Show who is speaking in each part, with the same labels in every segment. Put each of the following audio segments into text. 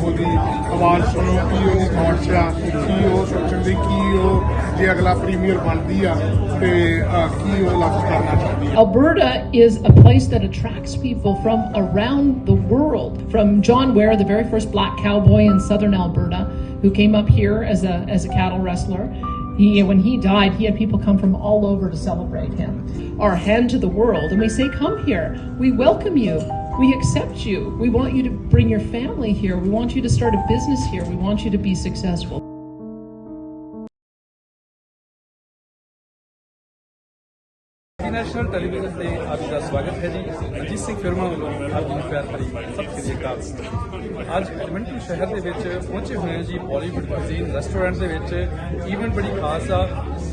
Speaker 1: ਉਹਦੀ ਆਵਾਜ਼ ਸੁਣੋ ਕੀ ਉਹਦੀ ਥਾਟਸ ਆ, ਕੀ ਉਹ ਸੋਚਣ ਦੀ, ਕੀ ਉਹ ਜੇ ਅਗਲਾ ਪ੍ਰੀਮੀਅਰ ਬਣਦੀ ਆ ਤੇ ਕੀ ਉਹ ਲੱਗ ਕਰਨਾ ਚਾਹੁੰਦੀ ਆ।
Speaker 2: Alberta is a place that attracts people from around the world. From John Ware, the very first black cowboy in southern Alberta, who came up here as a cattle wrestler. When he died, he had people come from all over to celebrate him. Our hand to the world, and we say, come here. We welcome you. We accept you. We want you to bring your family here. We want you to start a business here. We want you to be successful.
Speaker 3: National television ਤੇ ਆਪ ਦਾ ਸਵਾਗਤ ਹੈ ਜੀ। ਅਜੀਤ ਸਿੰਘ ਫਿਰਮਾ ਵੱਲੋਂ ਆਪ ਜੀ ਨੂੰ ਪਿਆਰ ਭਰੀ ਸਤਿ ਸ੍ਰੀ ਅਕਾਲ। ਅੱਜ ਐਡਮਿੰਟਨ ਸ਼ਹਿਰ ਦੇ ਵਿੱਚ ਪਹੁੰਚੇ ਹੋਏ ਹਾਂ ਜੀ ਬਾਲੀਵੁੱਡ ਕੁਜ਼ੀਨ ਰੈਸਟੋਰੈਂਟ ਦੇ ਵਿੱਚ। ਈਵੈਂਟ ਬੜੀ ਖਾਸ ਆ,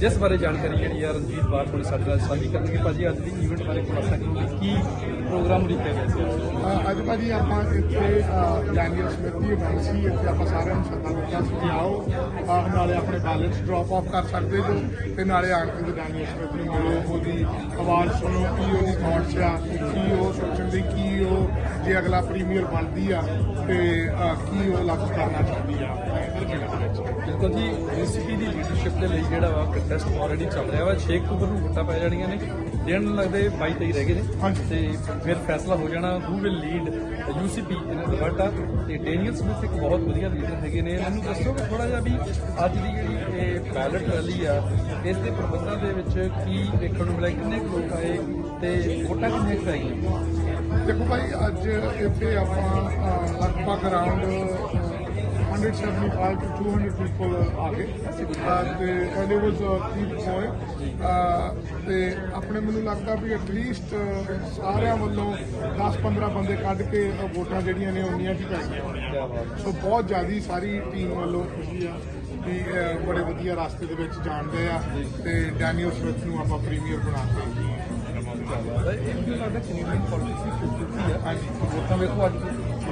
Speaker 3: ਜਿਸ ਬਾਰੇ ਜਾਣਕਾਰੀ ਜਿਹੜੀ ਆ ਰਣਜੀਤ ਬਾਰ ਥੋੜੀ ਸਾਡੇ ਨਾਲ ਸਾਂਝੀ ਕਰਨਗੇ। ਭਾਜੀ ਅੱਜ ਦੀ ਈਵੈਂਟ ਬਾਰੇ ਖੁਲਾਸਾ ਕਰੋਗੇ, ਕੀ ਪ੍ਰੋਗਰਾਮ ਲਿਖਿਆ ਗਿਆ ਸੀ?
Speaker 1: ਅੱਜ ਭਾਜੀ ਆਪਾਂ ਇੱਥੇ ਡੈਨੀਅਲ ਸਮਿਥ ਦੀ ਇਵੈਂਟ ਸੀ, ਇੱਥੇ ਆਪਾਂ ਸਾਰਿਆਂ ਨੂੰ ਸੱਦਾ ਦਿੱਤਾ ਸੀ ਕਿ ਆਓ ਨਾਲੇ ਆਪਣੇ ਬੈਲਟਸ ਡ੍ਰੌਪ ਆਫ ਕਰ ਸਕਦੇ ਜੋ ਤੇ ਨਾਲੇ ਆਣ ਕੇ ਡੈਨੀਅਲ ਸਮਿਥ ਨੂੰ ਮਿਲੋ, ਉਹਦੀ ਆਵਾਜ਼ ਸੁਣੋ ਕੀ ਉਹਦੀ ਥਾਟਸ ਆ, ਕੀ ਉਹ ਸੋਚਣ ਦੀ, ਕੀ ਉਹ ਜੇ ਅਗਲਾ ਪ੍ਰੀਮੀਅਰ ਬਣਦੀ ਆ ਤੇ ਕੀ ਉਹ ਲੱਗ ਕਰਨਾ ਚਾਹੁੰਦੀ ਆ ਜਗ੍ਹਾ ਦੇ ਵਿੱਚ।
Speaker 3: ਬਿਲਕੁਲ ਜੀ, यूसीपी ਦੀ ਲੀਡਰਸ਼ਿਪ ਦੇ ਲਈ ਜਿਹੜਾ ਵਾ ਕੰਟੈਸਟ ਆਲਰੇਡੀ ਚੱਲ ਰਿਹਾ ਵਾ। 6 ਅਕਤੂਬਰ ਨੂੰ ਵੋਟਾਂ ਪੈ ਜਾਣੀਆਂ ਨੇ, ਦਿਨ ਲੱਗਦੇ 22-23 ਰਹਿ ਗਏ ਨੇ ਤੇ ਫਿਰ ਫੈਸਲਾ ਹੋ ਜਾਣਾ ਹੂ will lead UCP in Alberta. ਤੇ ਡੈਨੀਅਲ ਸਮਿਥ ਇੱਕ ਬਹੁਤ ਵਧੀਆ ਲੀਡਰ ਹੈਗੇ ਨੇ। ਮੈਨੂੰ ਦੱਸੋਗੇ ਥੋੜਾ ਜਿਹਾ ਵੀ ਅੱਜ ਦੀ ਜਿਹੜੀ ਇਹ ਬੈਲਟ ਰੈਲੀ ਆ, ਇਸ ਦੇ ਪ੍ਰਬੰਧਾਂ ਦੇ ਵਿੱਚ ਕੀ ਵੇਖਣ ਨੂੰ ਮਿਲਿਆ, ਕਿੰਨੇ ਕੁ ਲੋਕ ਆਏ ਤੇ ਵੋਟਾਂ ਕਿੰਨੀਆਂ ਪੈ ਗਈਆਂ?
Speaker 1: ਦੇਖੋ ਭਾਈ, ਅੱਜ ਇੱਥੇ ਆਪਾਂ ਲਗਭਗ ਅਰਾਊਂਡ 175 to 200 people ਆ ਗਏ ਤੇ and it was peak point ਤੇ ਆਪਣੇ ਮੈਨੂੰ ਲੱਗਦਾ ਵੀ ਐਟਲੀਸਟ ਸਾਰਿਆਂ ਵੱਲੋਂ 10-15 ਬੰਦੇ ਕੱਢ ਕੇ ਵੋਟਾਂ ਜਿਹੜੀਆਂ ਨੇ ਉਨੀਆਂ ਹੀ ਪੈ ਗਈਆਂ ਹੋਣੀਆਂ। ਸੋ ਬਹੁਤ ਜ਼ਿਆਦਾ ਸਾਰੀ ਟੀਮ ਵੱਲੋਂ ਖੁਸ਼ੀ ਆ ਵੀ ਬੜੇ ਵਧੀਆ ਰਸਤੇ ਦੇ ਵਿੱਚ ਜਾਣਦੇ ਆ ਤੇ ਡੈਨੀਅਲ ਸਮਿਥ ਨੂੰ ਆਪਾਂ ਪ੍ਰੀਮੀਅਰ ਬਣਾ ਕੇ
Speaker 3: ਇਹ ਲੱਗਦਾ ਕੈਨੇਡੀਅਨ ਪੋਲਿਟਿਕਸ ਹੈ। ਹਾਂਜੀ, ਵੋਟਾਂ ਵੇਖੋ ਅੱਜ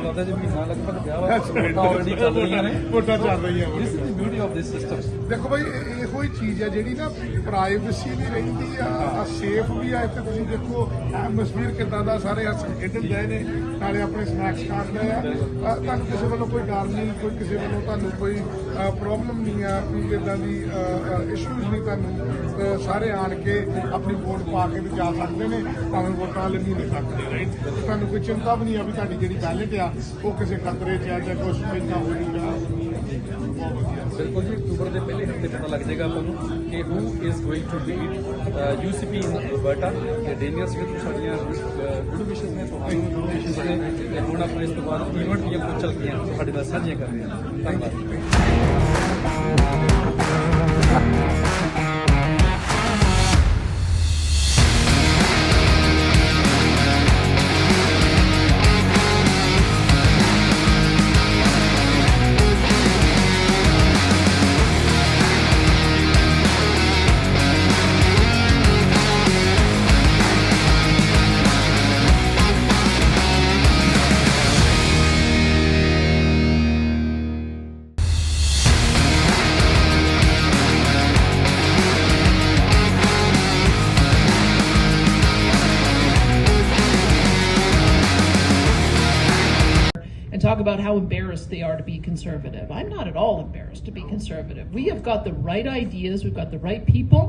Speaker 3: ਲੱਗਦਾ ਜੇ ਮਹੀਨਾ ਲਗਭਗ ਵਿਆਹ ਵਾ, ਵੋਟਾਂ ਆਲਰੇਡੀ ਚੱਲ ਰਹੀਆਂ ਨੇ,
Speaker 1: ਵੋਟਾਂ ਚੱਲ ਰਹੀਆਂ।
Speaker 3: This is the beauty of this system.
Speaker 1: ਦੇਖੋ ਭਾਈ, ਇਹੋ ਹੀ ਚੀਜ਼ ਆ ਜਿਹੜੀ ਨਾ ਪ੍ਰਾਈਵੇਸੀ ਵੀ ਰਹਿੰਦੀ ਆ, ਸੇਫ ਵੀ ਆ। ਇੱਥੇ ਤੁਸੀਂ ਦੇਖੋ ਐਟਮੋਸਫੀਅਰ ਕਿੱਦਾਂ ਦਾ, ਸਾਰੇ ਖੇਡਣ ਗਏ ਨੇ, ਨਾਲੇ ਆਪਣੇ ਸਨੈਕਸ ਖਾਂਦੇ ਆ। ਤੁਹਾਨੂੰ ਕਿਸੇ ਵੱਲੋਂ ਕੋਈ ਡਰ ਨਹੀਂ, ਕੋਈ ਕਿਸੇ ਵੱਲੋਂ ਤੁਹਾਨੂੰ ਕੋਈ ਪ੍ਰੋਬਲਮ ਨਹੀਂ ਆ, ਵੀ ਇੱਦਾਂ ਦੀ ਇਸ਼ੂਜ਼ ਨਹੀਂ। ਤੁਹਾਨੂੰ ਸਾਰੇ ਆਣ ਕੇ ਆਪਣੀ ਵੋਟ ਪਾ ਕੇ ਵੀ ਜਾ ਸਕਦੇ ਨੇ, ਭਾਵੇਂ ਵੋਟਾਂ ਵਾਲੇ ਮਹੀਨੇ ਤੱਕ ਦੇ ਰਾਈਟ। ਤੁਹਾਨੂੰ ਕੋਈ ਚਿੰਤਾ ਵੀ ਨਹੀਂ ਆ ਵੀ ਤੁਹਾਡੀ ਜਿਹੜੀ ਬੈਲਟ ਆ ਉਹ ਕਿਸੇ ਖਤਰੇ 'ਚ ਆ ਜਾਂ ਕੁਛ ਇੱਦਾਂ ਹੋ ਜਾਊਗਾ। ਬਹੁਤ ਵਧੀਆ।
Speaker 3: ਬਿਲਕੁਲ ਜੀ, ਅਕਤੂਬਰ ਦੇ ਪਹਿਲੇ ਹਫ਼ਤੇ ਪਤਾ ਲੱਗ ਜਾਏਗਾ ਆਪਾਂ ਨੂੰ ਕਿ who is going to lead UCP in Alberta. ਤੇ ਡੈਨੀਅਲ ਸਮਿਥ ਨੂੰ ਸਾਡੀਆਂ ਗੁੱਡ ਵਿਸ਼ੇਸ ਨੇ, ਤੁਹਾਨੂੰ ਗੁੱਡ ਵਿਸ਼ੇਸ ਨੇ। ਤੇ ਹੁਣ ਆਪਾਂ ਇਸ ਤੋਂ ਬਾਅਦ ਈਵੈਂਟ ਦੀਆਂ ਕੁਝ ਝਲਕੀਆਂ ਤੁਹਾਡੇ ਨਾਲ ਸਾਂਝੀਆਂ ਕਰ ਰਹੇ ਹਾਂ। ਧੰਨਵਾਦ।
Speaker 2: Talk about how embarrassed they are to be conservative. I'm not at all embarrassed to be conservative. We have got the right ideas, we've got the right people,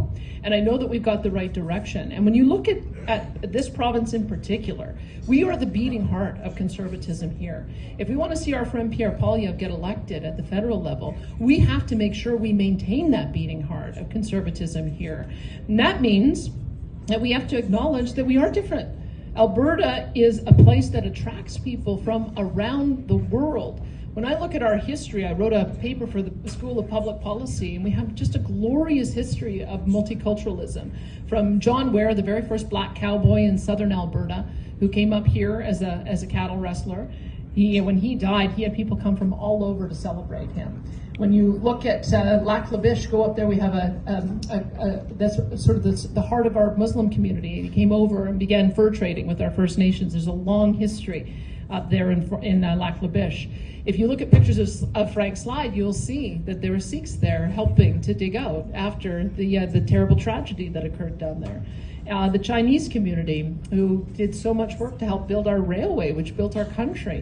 Speaker 2: and I know that we've got the right direction. And when you look at this province in particular, we are the beating heart of conservatism here. If we want to see our friend Pierre Poilievre get elected at the federal level, we have to make sure we maintain that beating heart of conservatism here. And that means that we have to acknowledge that we are different. Alberta is a place that attracts people from around the world. When I look at our history, I wrote a paper for the School of Public Policy, and we have just a glorious history of multiculturalism. From John Ware, the very first black cowboy in southern Alberta, who came up here as a cattle wrestler. When he died, he had people come from all over to celebrate him. When you look at Lac La Biche, go up there, we have that's sort of the heart of our Muslim community. He came over and began fur trading with our First Nations. There's a long history up there in Lac La Biche. If you look at pictures of Frank Slide, you'll see that there were Sikhs there helping to dig out after the terrible tragedy that occurred down there. The Chinese community, who did so much work to help build our railway, which built our country.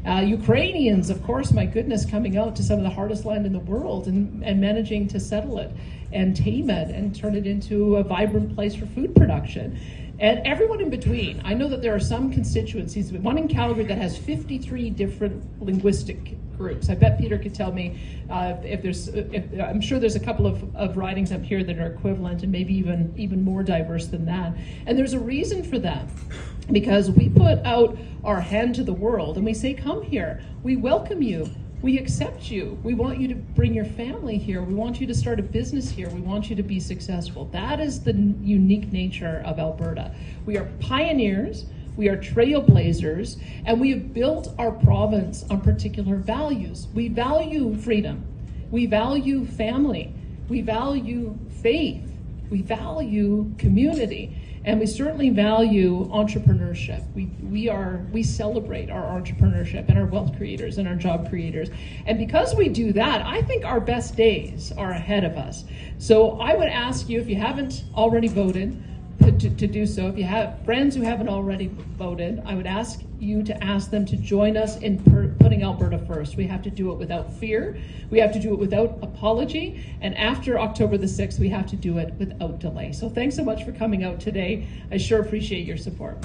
Speaker 2: Ukrainians, of course, my goodness, coming out to some of the hardest land in the world and managing to settle it and tame it and turn it into a vibrant place for food production. And everyone in between. I know that there are some constituencies, one in Calgary that has 53 different linguistic groups. I bet Peter could tell me I'm sure there's a couple of ridings up here that are equivalent and maybe even more diverse than that. And there's a reason for that, because we put out our hand to the world and we say, come here, we welcome you. We accept you. We want you to bring your family here. We want you to start a business here. We want you to be successful. That is the unique nature of Alberta. We are pioneers, we are trailblazers, and we have built our province on particular values. We value freedom. We value family. We value faith. We value community. And we certainly value entrepreneurship. We celebrate our entrepreneurship and our wealth creators and our job creators. And because we do that, I think our best days are ahead of us. So I would ask you, if you haven't already voted, to do so. If you have friends who haven't already voted, I would ask you to ask them to join us in putting Alberta first. We have to do it without fear. We have to do it without apology. And after October the 6th, we have to do it without delay. So thanks so much for coming out today. I sure appreciate your support.